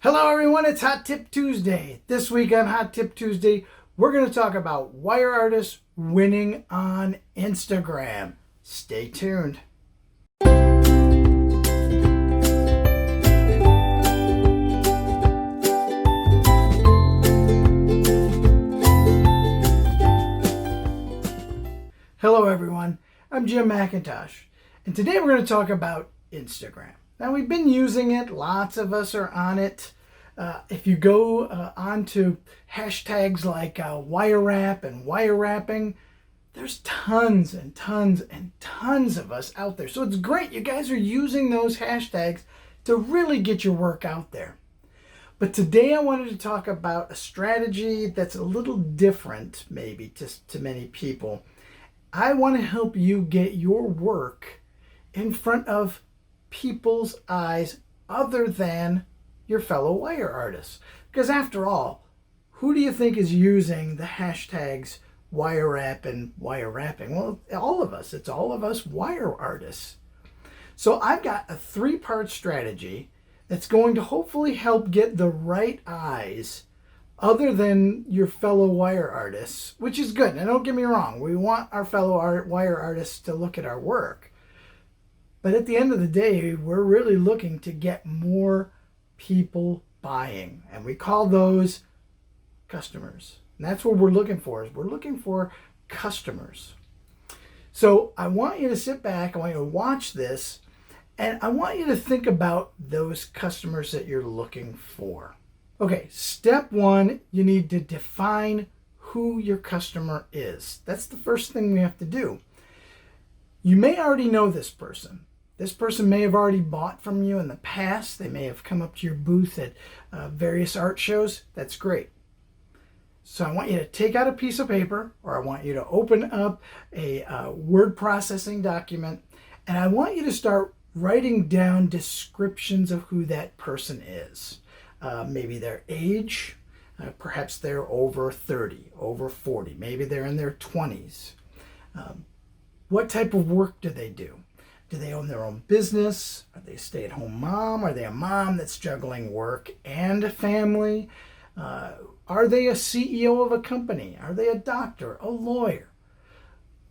Hello everyone, it's Hot Tip Tuesday. This week on Hot Tip Tuesday, we're going to talk about wire artists winning on Instagram. Stay tuned. Hello everyone, I'm Jim McIntosh, and today we're going to talk about Instagram. Now we've been using it, lots of us are on it. If you go onto hashtags like wire wrap and wire wrapping, there's tons and tons and tons of us out there. So it's great you guys are using those hashtags to really get your work out there. But today I wanted to talk about a strategy that's a little different maybe to many people. I want to help you get your work in front of people's eyes other than your fellow wire artists. Because after all, who do you think is using the hashtags wire wrap and wire wrapping? Well, all of us. It's all of us wire artists. So I've got a 3-part strategy that's going to hopefully help get the right eyes other than your fellow wire artists, which is good. Now don't get me wrong, we want our fellow wire artists to look at our work. But at the end of the day, we're really looking to get more people buying. And we call those customers. And that's what we're looking for, is we're looking for customers. So I want you to sit back, I want you to watch this, and I want you to think about those customers that you're looking for. Okay, step 1, you need to define who your customer is. That's the first thing we have to do. You may already know this person. This person may have already bought from you in the past. They may have come up to your booth at various art shows. That's great. So I want you to take out a piece of paper, or I want you to open up a word processing document, and I want you to start writing down descriptions of who that person is. Maybe their age, perhaps they're over 30, over 40, maybe they're in their 20s. What type of work do they do? Do they own their own business? Are they a stay-at-home mom? Are they a mom that's juggling work and a family? Are they a CEO of a company? Are they a doctor, a lawyer?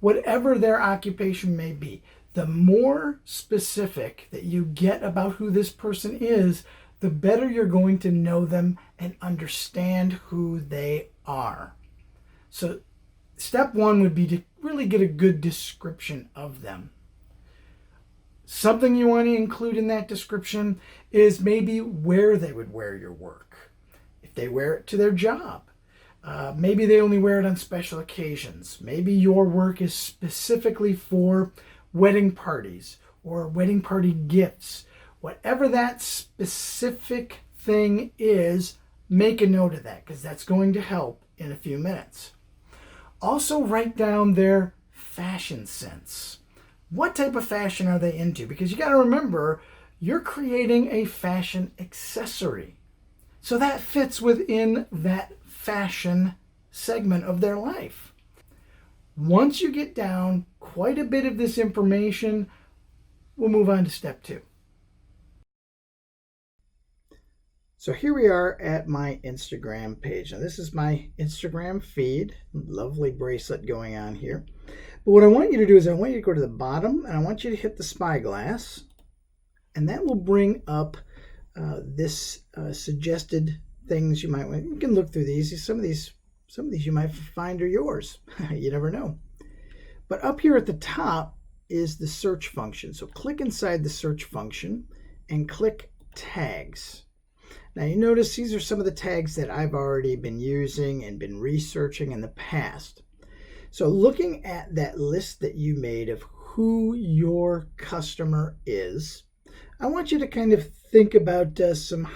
Whatever their occupation may be, the more specific that you get about who this person is, the better you're going to know them and understand who they are. So step 1 would be to really get a good description of them. Something you want to include in that description is maybe where they would wear your work. If they wear it to their job, maybe they only wear it on special occasions. Maybe your work is specifically for wedding parties or wedding party gifts. Whatever that specific thing is, make a note of that, because that's going to help in a few minutes. Also write down their fashion sense. What type of fashion are they into? Because you got to remember, you're creating a fashion accessory. So that fits within that fashion segment of their life. Once you get down quite a bit of this information, we'll move on to step 2. So here we are at my Instagram page. Now this is my Instagram feed. Lovely bracelet going on here. But what I want you to do is I want you to go to the bottom and I want you to hit the spyglass. And that will bring up this suggested things you might want. You can look through these. Some of these you might find are yours. You never know. But up here at the top is the search function. So click inside the search function and click tags. Now you notice these are some of the tags that I've already been using and been researching in the past. So looking at that list that you made of who your customer is, I want you to kind of think about some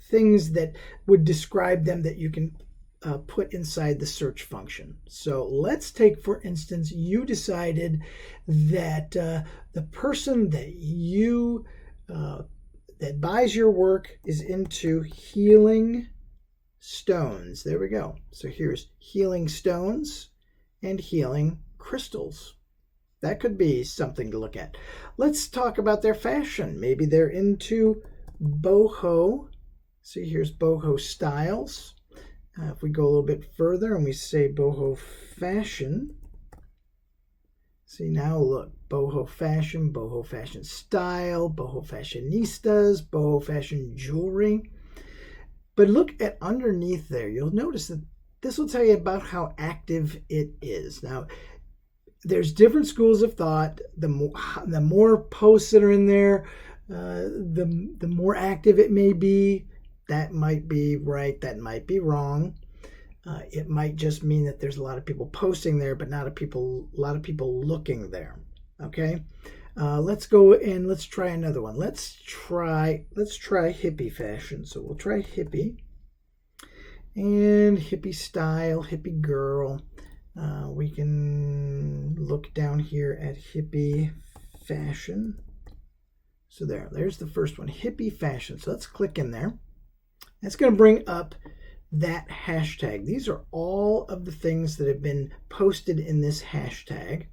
things that would describe them that you can put inside the search function. So let's take, for instance, you decided that the person that you that buys your work is into healing stones. There we go. So here's healing stones and healing crystals. That could be something to look at. Let's talk about their fashion. Maybe they're into boho See, here's boho styles. If we go a little bit further and we say boho fashion, see now look, boho fashion style, boho fashionistas, boho fashion jewelry. But look at underneath there, you'll notice that this will tell you about how active it is. Now, there's different schools of thought. The more posts that are in there, the more active it may be. That might be right, that might be wrong. It might just mean that there's a lot of people posting there, but not a lot of people looking there. Okay, let's go and let's try another one. Let's try hippie fashion. So we'll try hippie and hippie style, hippie girl. We can look down here at hippie fashion. So there's the first one, hippie fashion. So let's click in there. That's going to bring up that hashtag. These are all of the things that have been posted in this hashtag.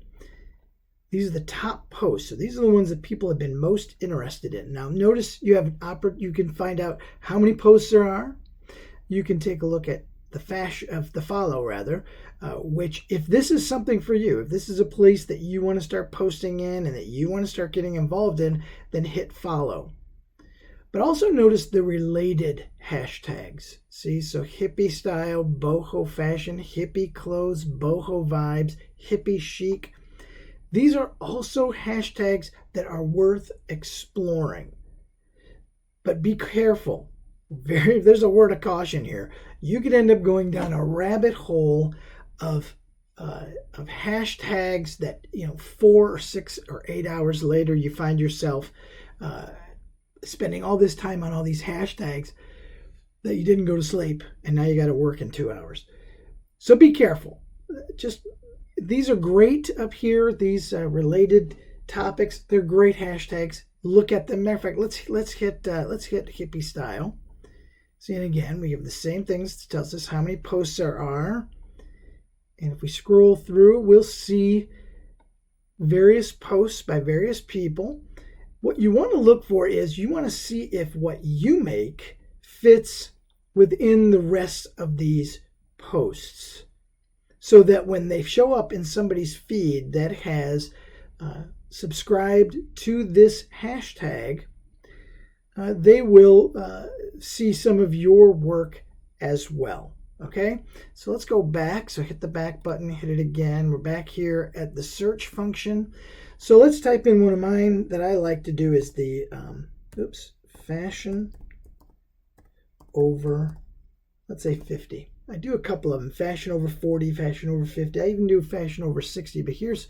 These are the top posts. So these are the ones that people have been most interested in. Now notice you can find out how many posts there are. You can take a look at the follow rather, which if this is something for you, if this is a place that you want to start posting in and that you want to start getting involved in, then hit follow. But also notice the related hashtags. See, so hippie style, boho fashion, hippie clothes, boho vibes, hippie chic. These are also hashtags that are worth exploring. But be careful. There's a word of caution here. You could end up going down a rabbit hole of hashtags that 4 or 6 or 8 hours later you find yourself spending all this time on all these hashtags that you didn't go to sleep and now you got to work in 2 hours. So be careful. These are great up here. These related topics, they're great hashtags. Look at them. Matter of fact, let's hit hippie style. See, and again, we have the same things. It tells us how many posts there are. And if we scroll through, we'll see various posts by various people. What you want to look for is you want to see if what you make fits within the rest of these posts, so that when they show up in somebody's feed that has subscribed to this hashtag, they will see some of your work as well. Okay, so let's go back. So hit the back button, hit it again. We're back here at the search function. So let's type in one of mine that I like to do is the fashion over, let's say 50. I do a couple of them, fashion over 40, fashion over 50. I even do fashion over 60, but here's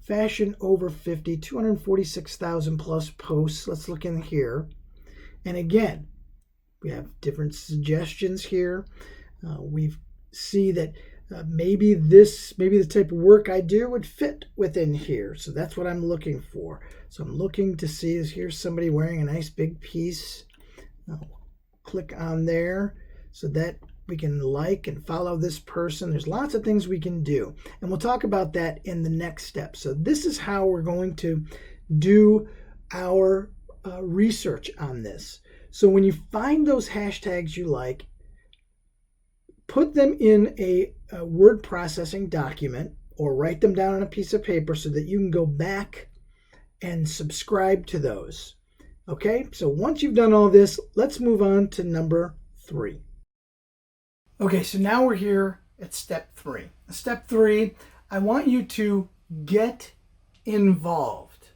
fashion over 50, 246,000 plus posts. Let's look in here. And again, we have different suggestions here. We see that maybe the type of work I do would fit within here. So that's what I'm looking for. So I'm looking to see is here's somebody wearing a nice big piece. Click on there so that we can like and follow this person. There's lots of things we can do. And we'll talk about that in the next step. So this is how we're going to do our research on this. So when you find those hashtags you like, put them in a word processing document or write them down on a piece of paper so that you can go back and subscribe to those. Okay, so once you've done all this, let's move on to number 3. Okay, so now we're here at step 3. Step 3, I want you to get involved.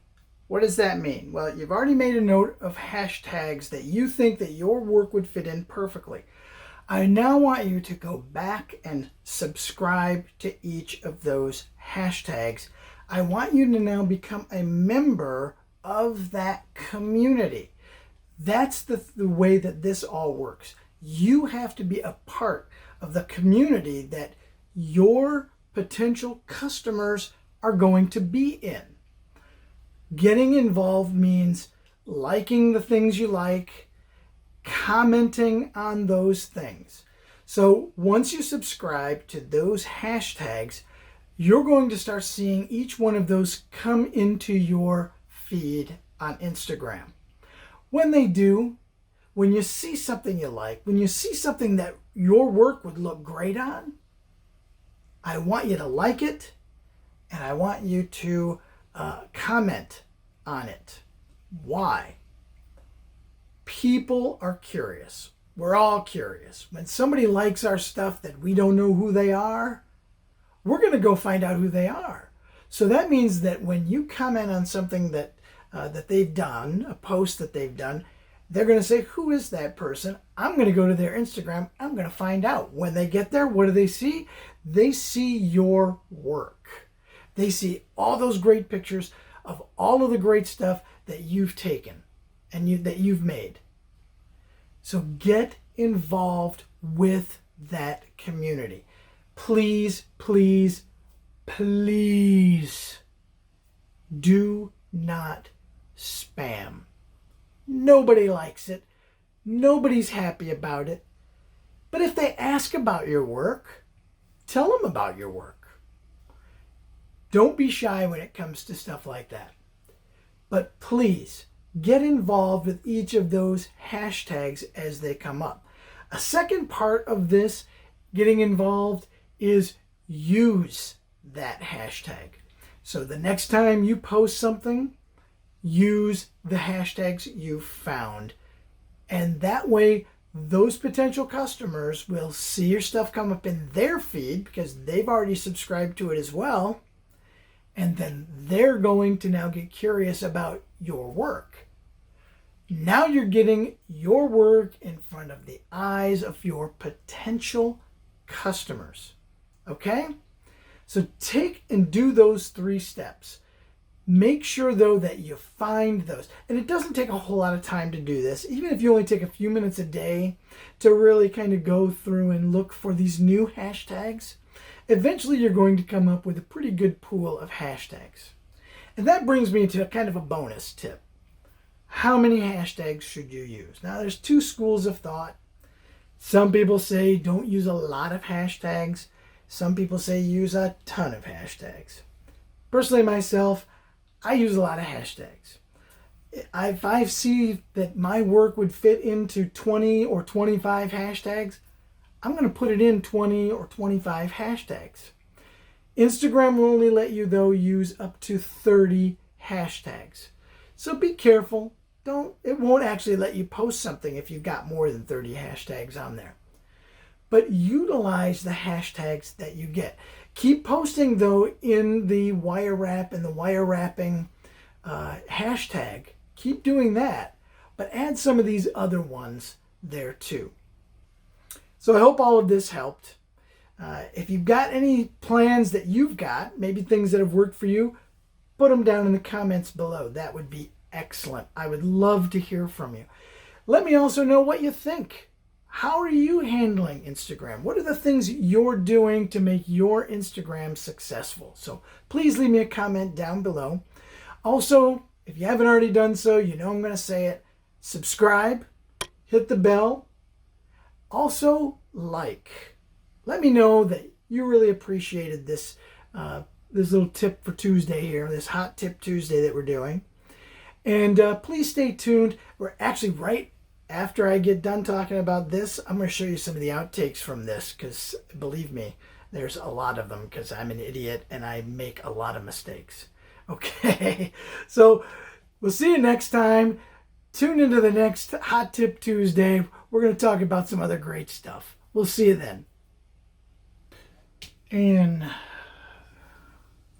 What does that mean? Well, you've already made a note of hashtags that you think that your work would fit in perfectly. I now want you to go back and subscribe to each of those hashtags. I want you to now become a member of that community. That's the way that this all works. You have to be a part of the community that your potential customers are going to be in. Getting involved means liking the things you like, commenting on those things. So once you subscribe to those hashtags, you're going to start seeing each one of those come into your feed on Instagram. When they do, when you see something you like, when you see something that your work would look great on, I want you to like it, and I want you to comment on it. Why? People are curious. We're all curious. When somebody likes our stuff that we don't know who they are, we're going to go find out who they are. So that means that when you comment on something that they've done, a post that they've done, they're going to say, who is that person? I'm going to go to their Instagram. I'm going to find out. When they get there, what do they see? They see your work. They see all those great pictures of all of the great stuff that you've taken and that you've made. So get involved with that community. Please, please, please do not spam. Nobody likes it. Nobody's happy about it. But if they ask about your work, tell them about your work. Don't be shy when it comes to stuff like that. But please get involved with each of those hashtags as they come up. A second part of this getting involved is use that hashtag. So the next time you post something, use the hashtags you found. And that way, those potential customers will see your stuff come up in their feed because they've already subscribed to it as well. And then they're going to now get curious about your work. Now you're getting your work in front of the eyes of your potential customers. Okay? So take and do those 3 steps. Make sure, though, that you find those. And it doesn't take a whole lot of time to do this. Even if you only take a few minutes a day to really kind of go through and look for these new hashtags, eventually you're going to come up with a pretty good pool of hashtags. And that brings me to kind of a bonus tip. How many hashtags should you use? Now, there's 2 schools of thought. Some people say don't use a lot of hashtags. Some people say use a ton of hashtags. Personally, myself, I use a lot of hashtags. If I see that my work would fit into 20 or 25 hashtags, I'm going to put it in 20 or 25 hashtags. Instagram will only let you, though, use up to 30 hashtags. So be careful. It won't actually let you post something if you've got more than 30 hashtags on there. But utilize the hashtags that you get. Keep posting, though, in the wire wrap and the wire wrapping hashtag. Keep doing that, but add some of these other ones there too. So I hope all of this helped. If you've got any plans that you've got, maybe things that have worked for you, put them down in the comments below. That would be excellent. I would love to hear from you. Let me also know what you think. How are you handling Instagram? What are the things you're doing to make your Instagram successful? So please leave me a comment down below. Also, if you haven't already done so, you know I'm going to say it. Subscribe, hit the bell. Also, like. Let me know that you really appreciated this little tip for Tuesday here, this Hot Tip Tuesday that we're doing. And please stay tuned. We're actually right after I get done talking about this, I'm going to show you some of the outtakes from this because, believe me, there's a lot of them because I'm an idiot and I make a lot of mistakes. Okay, so we'll see you next time. Tune into the next Hot Tip Tuesday. We're going to talk about some other great stuff. We'll see you then. And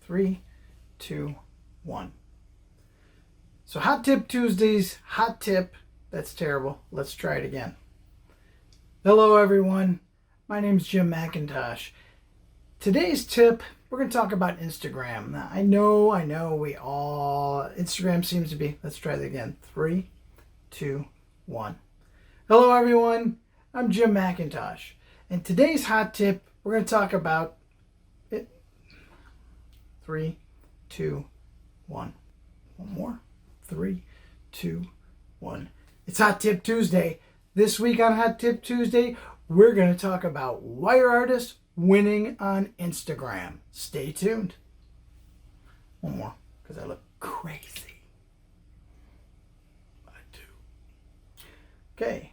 3, 2, 1. So Hot Tip Tuesdays, hot tip. That's terrible. Let's try it again. Hello, everyone. My name's Jim McIntosh. Today's tip, we're going to talk about Instagram. Now, I know, Instagram seems to be, let's try that again. 3, 2, 1. Hello, everyone. I'm Jim McIntosh. And today's hot tip, we're going to talk about it. 3, 2, 1. One more. 3, 2, 1. It's Hot Tip Tuesday. This week on Hot Tip Tuesday, we're going to talk about wire artists winning on Instagram. Stay tuned. One more, because I look crazy. I do. Okay.